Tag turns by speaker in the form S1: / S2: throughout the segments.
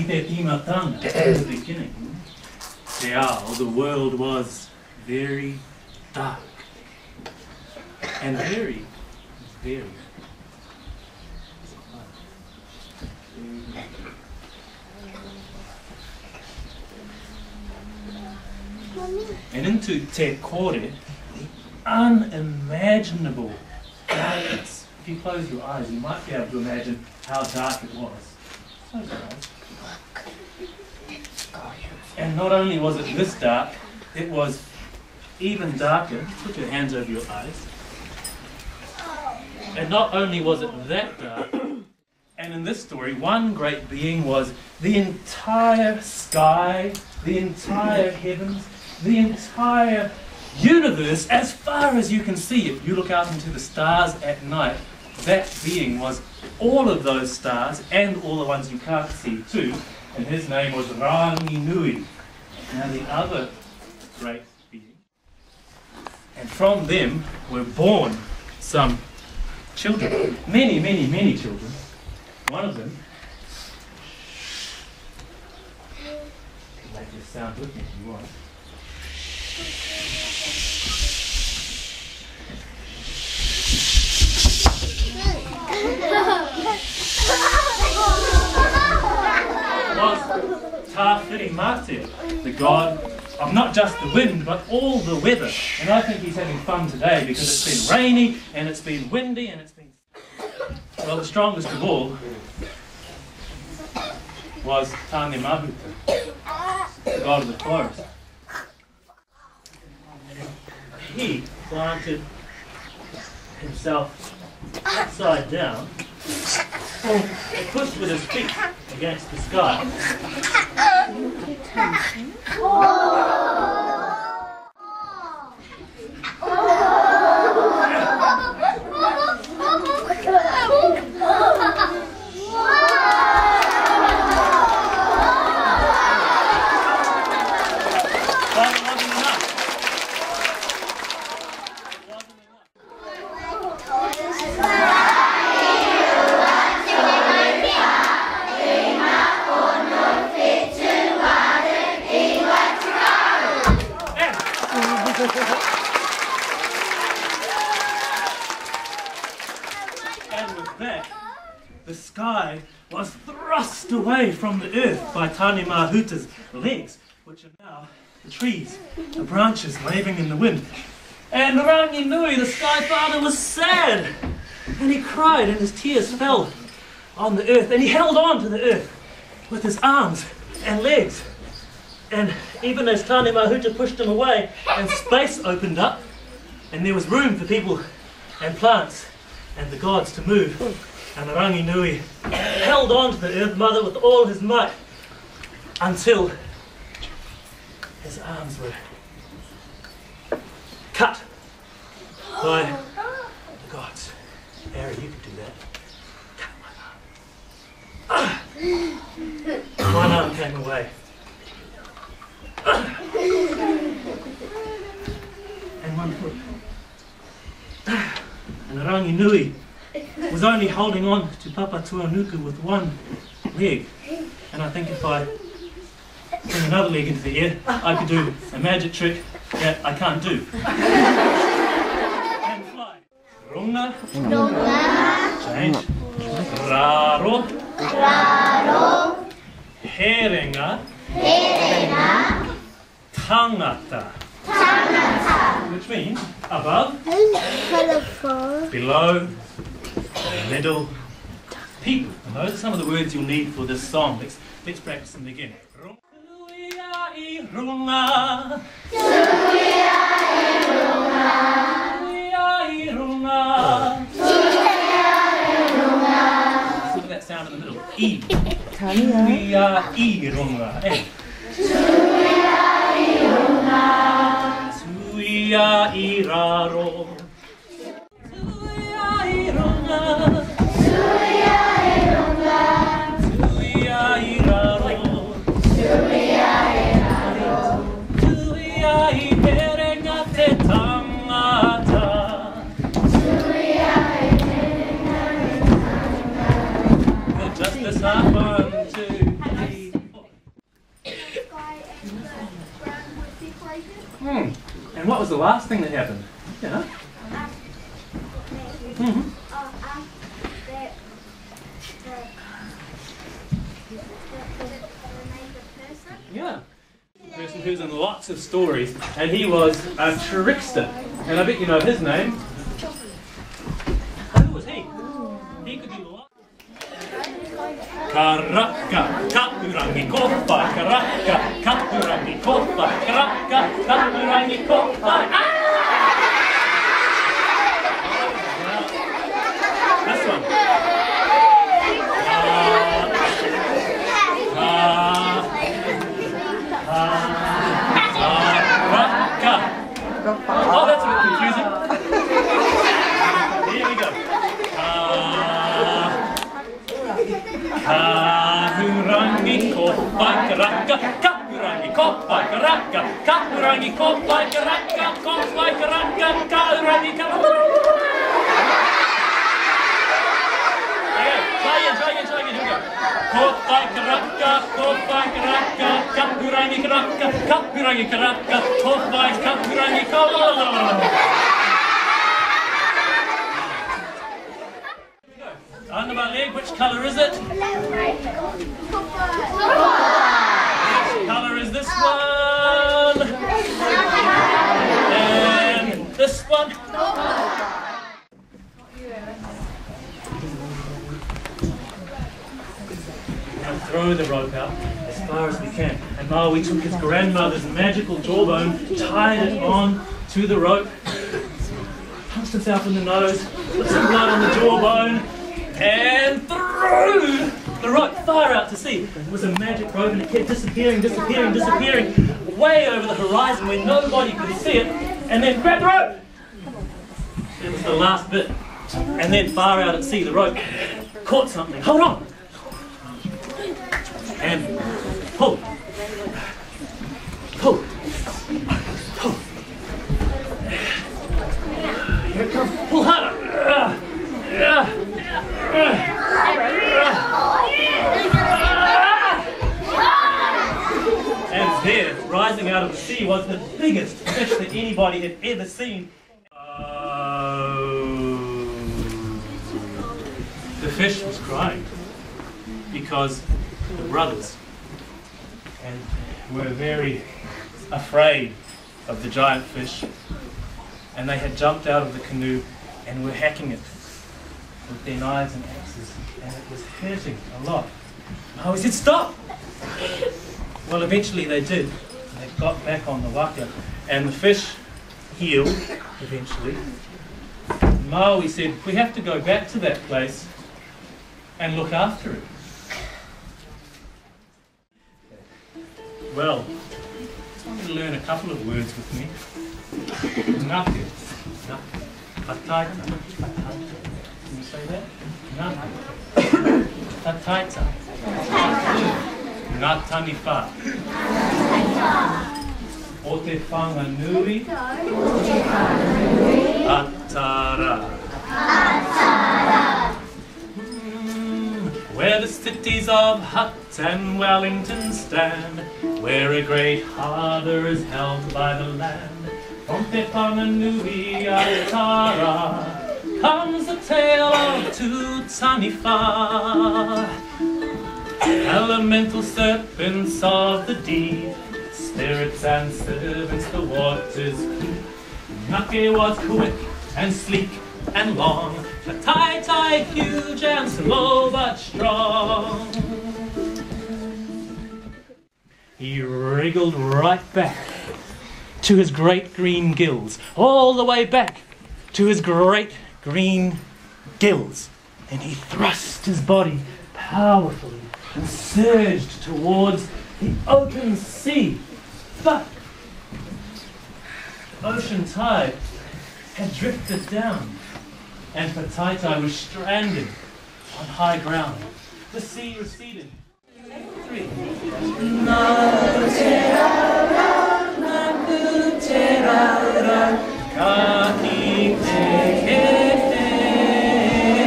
S1: te timatanga, in the beginning, te ao, the world was very dark. And very, very. And into te kore, the unimaginable darkness. If you close your eyes, you might be able to imagine how dark it was. Close your eyes. And not only was it this dark, it was even darker. Put your hands over your eyes. And not only was it that dark, and in this story, one great being was the entire sky, the entire heavens, the entire universe, as far as you can see. If you look out into the stars at night, that being was all of those stars and all the ones you can't see too, and his name was Ranginui. Now the other great being, and from them were born some children, many, many, many children. One of them, you can make this sound with me if you want. Was Tawhai School, the god of not just the wind but all the weather. And I think he's having fun today because it's been rainy and it's been windy and it's been... Well, the strongest of all was Tane Mahuta, the god of the forest. He planted himself upside down and pushed with his feet against the sky. And with that, the sky was thrust away from the earth by Tane Mahuta's legs, which are now the trees, the branches waving in the wind. And Ranginui, the Sky Father, was sad, and he cried, and his tears fell on the earth, and he held on to the earth with his arms and legs. And even as Tane Mahuta pushed him away, and space opened up, and there was room for people and plants and the gods to move, and Ranginui held on to the Earth Mother with all his might until his arms were cut by the gods. Harry, you could do that. Cut my arm. One arm came away. And one foot. And Ranginui was only holding on to Papa Tuanuku with one leg. And I think if I bring another leg into the air, I could do a magic trick that I can't do. And fly. Runga. Runga. Change. Raro. Raro. Herenga. Herenga. Tangata. Tangata. Which means above, below, middle, people. And those are some of the words you'll need for this song. Let's practice them again. Look at that sound in the middle. E. Tuia iraro. Tuia irunga. Tuia irunga. Tuia iraro. Tuia iraro. Tuia iperenga te tangata. Tuia iperenga te tangata. Just this hard, 1, 2, 3. the last thing that happened? Yeah. Mm-hmm. Yeah. A person who's in lots of stories, and he was a trickster. And I bet you know his name. Who was he? He could do a lot. Karaka, kapurangi koppa, karaka, kapurangi koppa, karaka, kapurangi koppa. This one. Oh, that's a bit confusing. Here we go. Kapurangi koppa, karaka, kapurangi koppa, karaka, kapurangi koppa, karaka, koppa, karaka, kapurangi koppa. Try again, here we go. Koppa, karaka, kapurangi karaka, kapurangi karaka, koppa, kapurangi koppa. Under my leg, which colour is it? Which colour is this one? And this one? Now throw the rope out as far as we can. And Maui took his grandmother's magical jawbone, tied it on to the rope, punched himself in the nose, put some blood on the jawbone, and threw the rope far out to sea. It was a magic rope and it kept disappearing, way over the horizon where nobody could see it, and then grabbed the rope. It was the last bit. And then far out at sea, the rope caught something. Hold on! And pull. Pull. Pull. Here it comes. Pull harder. And there, rising out of the sea, was the biggest fish that anybody had ever seen. The fish was crying because the brothers and were very afraid of the giant fish, and they had jumped out of the canoe and were hacking it with their knives and axes, and it was hurting a lot. And I said, stop! Well, eventually they did. They got back on the waka, and the fish healed eventually. Maui said, we have to go back to that place and look after it. Well, I want you to learn a couple of words with me. Ngake. Tataita. Can you say that? Ngake. Tataita. Ngatanipa. O te whanganui. Atara. Where the cities of Hutt and Wellington stand, where a great harbour is held by the land, from Te Whanganui Atara comes the tale of Tūtaniwha. Elemental serpents of the deep, spirits and servants the waters keep. Ngake was quick and sleek and long, Tataita huge and slow but strong. He wriggled right back to his great green gills, all the way back to his great green gills, and he thrust his body powerfully and surged towards the open sea. But the ocean tide had drifted down, and Tataita was stranded on high ground. The sea receded. 3.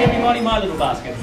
S1: Everybody, my little basket.